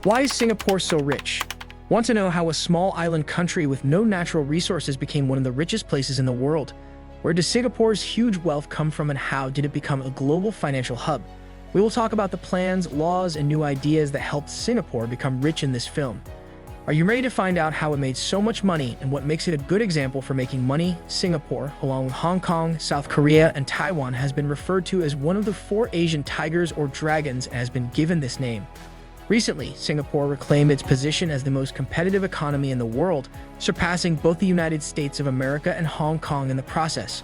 Why is Singapore so rich? Want to know how a small island country with no natural resources became one of the richest places in the world? Where does Singapore's huge wealth come from, and how did it become a global financial hub? We will talk about the plans, laws, and new ideas that helped Singapore become rich in this film. Are you ready to find out how it made so much money and what makes it a good example for making money? Singapore, along with Hong Kong, South Korea, and Taiwan, has been referred to as one of the four Asian tigers or dragons and has been given this name. Recently, Singapore reclaimed its position as the most competitive economy in the world, surpassing both the United States of America and Hong Kong in the process.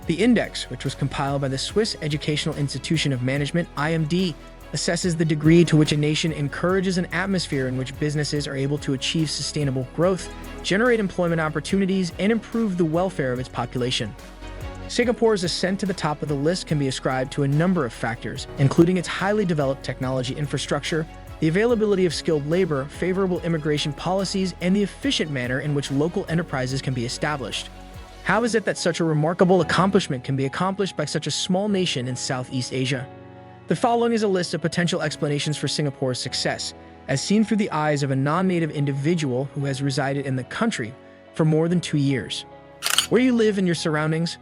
The index, which was compiled by the Swiss Educational Institution of Management (IMD), assesses the degree to which a nation encourages an atmosphere in which businesses are able to achieve sustainable growth, generate employment opportunities, and improve the welfare of its population. Singapore's ascent to the top of the list can be ascribed to a number of factors, including its highly developed technology infrastructure, the availability of skilled labor, favorable immigration policies, and the efficient manner in which local enterprises can be established. How is it that such a remarkable accomplishment can be accomplished by such a small nation in Southeast Asia? The following is a list of potential explanations for Singapore's success, as seen through the eyes of a non-native individual who has resided in the country for more than 2 years. Where you live and your surroundings.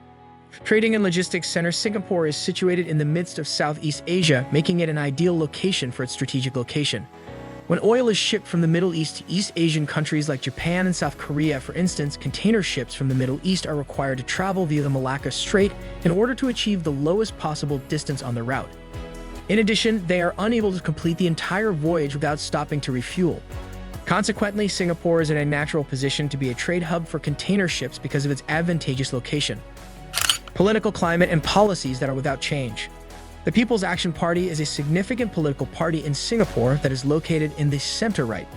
Trading and logistics center, Singapore is situated in the midst of Southeast Asia, making it an ideal location for its strategic location. When oil is shipped from the Middle East to East Asian countries like Japan and South Korea, for instance, container ships from the Middle East are required to travel via the Malacca Strait in order to achieve the lowest possible distance on the route. In addition, they are unable to complete the entire voyage without stopping to refuel. Consequently, Singapore is in a natural position to be a trade hub for container ships because of its advantageous location. Political climate and policies that are without change. The People's Action Party is a significant political party in Singapore that is located in the center-right.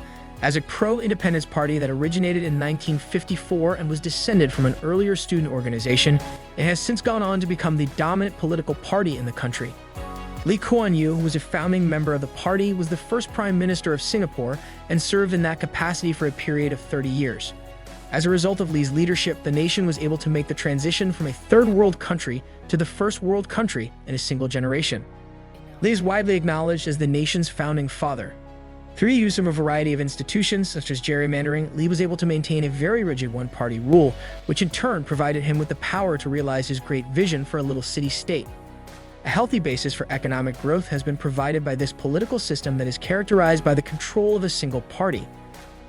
As a pro-independence party that originated in 1954 and was descended from an earlier student organization, it has since gone on to become the dominant political party in the country. Lee Kuan Yew, who was a founding member of the party, was the first Prime Minister of Singapore and served in that capacity for a period of 30 years. As a result of Lee's leadership, the nation was able to make the transition from a third world country to the first world country in a single generation. Lee is widely acknowledged as the nation's founding father. Through the use of a variety of institutions, such as gerrymandering, Lee was able to maintain a very rigid one-party rule, which in turn provided him with the power to realize his great vision for a little city-state. A healthy basis for economic growth has been provided by this political system that is characterized by the control of a single party.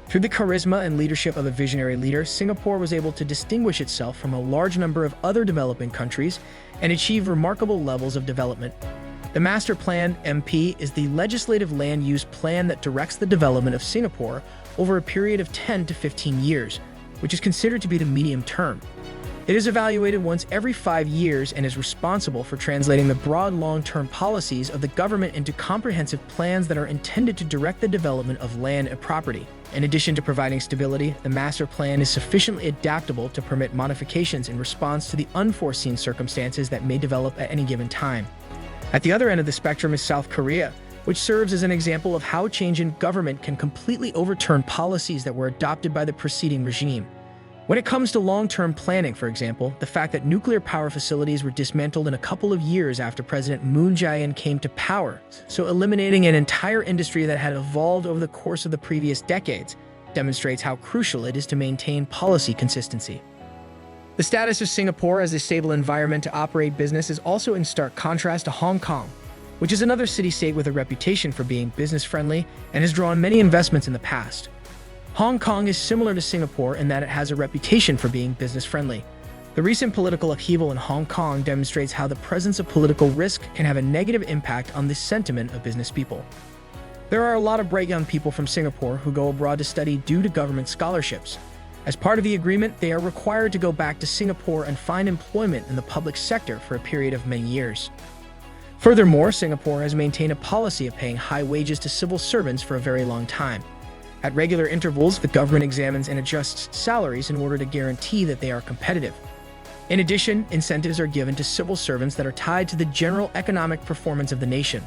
Through the charisma and leadership of a visionary leader, Singapore was able to distinguish itself from a large number of other developing countries and achieve remarkable levels of development. The Master Plan (MP) is the legislative land use plan that directs the development of Singapore over a period of 10 to 15 years, which is considered to be the medium term. It is evaluated once every 5 years and is responsible for translating the broad long-term policies of the government into comprehensive plans that are intended to direct the development of land and property. In addition to providing stability, the master plan is sufficiently adaptable to permit modifications in response to the unforeseen circumstances that may develop at any given time. At the other end of the spectrum is South Korea, which serves as an example of how change in government can completely overturn policies that were adopted by the preceding regime. When it comes to long-term planning, for example, the fact that nuclear power facilities were dismantled in a couple of years after President Moon Jae-in came to power, so eliminating an entire industry that had evolved over the course of the previous decades, demonstrates how crucial it is to maintain policy consistency. The status of Singapore as a stable environment to operate business is also in stark contrast to Hong Kong, which is another city-state with a reputation for being business-friendly and has drawn many investments in the past. Hong Kong is similar to Singapore in that it has a reputation for being business-friendly. The recent political upheaval in Hong Kong demonstrates how the presence of political risk can have a negative impact on the sentiment of business people. There are a lot of bright young people from Singapore who go abroad to study due to government scholarships. As part of the agreement, they are required to go back to Singapore and find employment in the public sector for a period of many years. Furthermore, Singapore has maintained a policy of paying high wages to civil servants for a very long time. At regular intervals, the government examines and adjusts salaries in order to guarantee that they are competitive. In addition, incentives are given to civil servants that are tied to the general economic performance of the nation.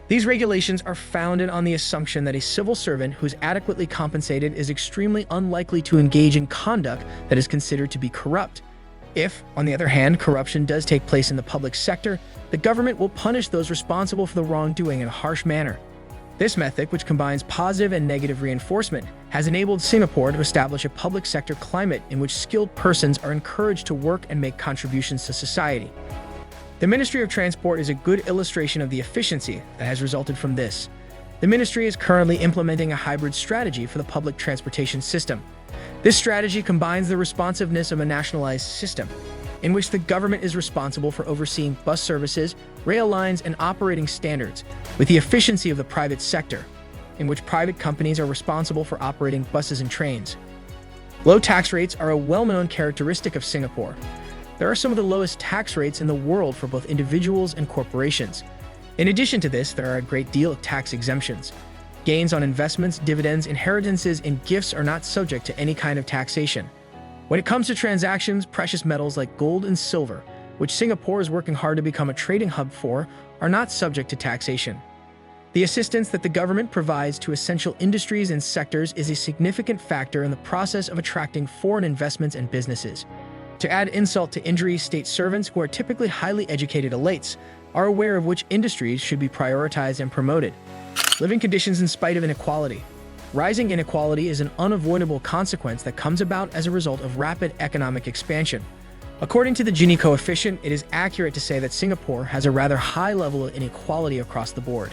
These regulations are founded on the assumption that a civil servant who is adequately compensated is extremely unlikely to engage in conduct that is considered to be corrupt. If, on the other hand, corruption does take place in the public sector, the government will punish those responsible for the wrongdoing in a harsh manner. This method, which combines positive and negative reinforcement, has enabled Singapore to establish a public sector climate in which skilled persons are encouraged to work and make contributions to society. The Ministry of Transport is a good illustration of the efficiency that has resulted from this. The ministry is currently implementing a hybrid strategy for the public transportation system. This strategy combines the responsiveness of a nationalized system, in which the government is responsible for overseeing bus services, rail lines, and operating standards, with the efficiency of the private sector, in which private companies are responsible for operating buses and trains. Low tax rates are a well-known characteristic of Singapore. There are some of the lowest tax rates in the world for both individuals and corporations. In addition to this, there are a great deal of tax exemptions. Gains on investments, dividends, inheritances, and gifts are not subject to any kind of taxation. When it comes to transactions, precious metals like gold and silver, which Singapore is working hard to become a trading hub for, are not subject to taxation. The assistance that the government provides to essential industries and sectors is a significant factor in the process of attracting foreign investments and businesses. To add insult to injury, state servants, who are typically highly educated elites, are aware of which industries should be prioritized and promoted. Living conditions in spite of inequality. Rising inequality is an unavoidable consequence that comes about as a result of rapid economic expansion. According to the Gini coefficient, it is accurate to say that Singapore has a rather high level of inequality across the board.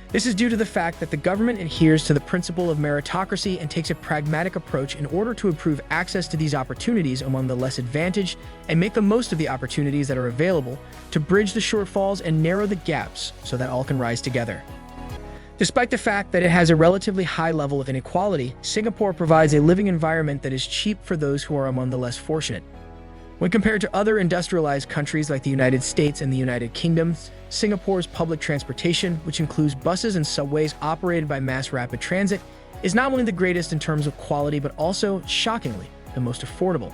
This is due to the fact that the government adheres to the principle of meritocracy and takes a pragmatic approach in order to improve access to these opportunities among the less advantaged and make the most of the opportunities that are available to bridge the shortfalls and narrow the gaps so that all can rise together. Despite the fact that it has a relatively high level of inequality, Singapore provides a living environment that is cheap for those who are among the less fortunate. When compared to other industrialized countries like the United States and the United Kingdom, Singapore's public transportation, which includes buses and subways operated by mass rapid transit, is not only the greatest in terms of quality but also, shockingly, the most affordable.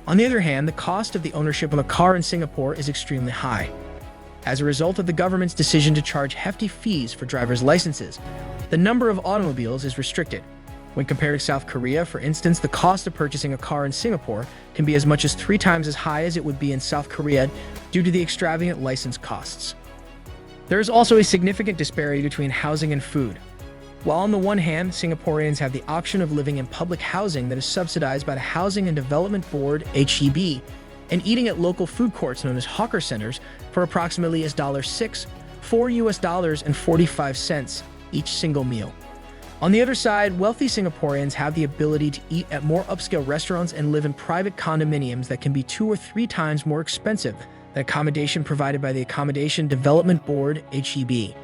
On the other hand, the cost of the ownership of a car in Singapore is extremely high. As a result of the government's decision to charge hefty fees for driver's licenses, the number of automobiles is restricted. When compared to South Korea, for instance, the cost of purchasing a car in Singapore can be as much as 3 times as high as it would be in South Korea due to the extravagant license costs. There is also a significant disparity between housing and food. While on the one hand, Singaporeans have the option of living in public housing that is subsidized by the Housing and Development Board (HEB), and eating at local food courts known as hawker centers for approximately $6, $4.45 each single meal. On the other side, wealthy Singaporeans have the ability to eat at more upscale restaurants and live in private condominiums that can be 2 or 3 times more expensive than accommodation provided by the Accommodation Development Board (HEB).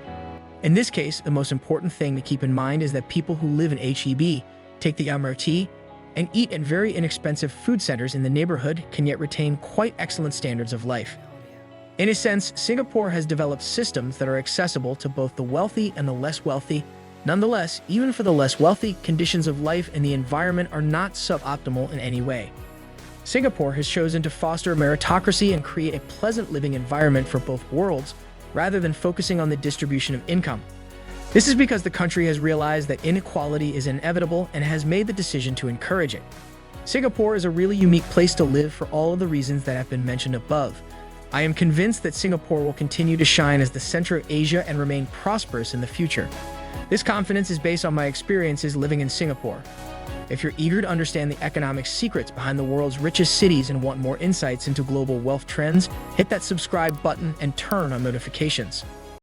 In this case, the most important thing to keep in mind is that people who live in HEB, take the MRT, and eat at very inexpensive food centers in the neighborhood can yet retain quite excellent standards of life. In a sense, Singapore has developed systems that are accessible to both the wealthy and the less wealthy. Nonetheless, even for the less wealthy, conditions of life and the environment are not suboptimal in any way. Singapore has chosen to foster meritocracy and create a pleasant living environment for both worlds, rather than focusing on the distribution of income. This is because the country has realized that inequality is inevitable and has made the decision to encourage it. Singapore is a really unique place to live for all of the reasons that have been mentioned above. I am convinced that Singapore will continue to shine as the center of Asia and remain prosperous in the future. This confidence is based on my experiences living in Singapore. If you're eager to understand the economic secrets behind the world's richest cities and want more insights into global wealth trends, hit that subscribe button and turn on notifications.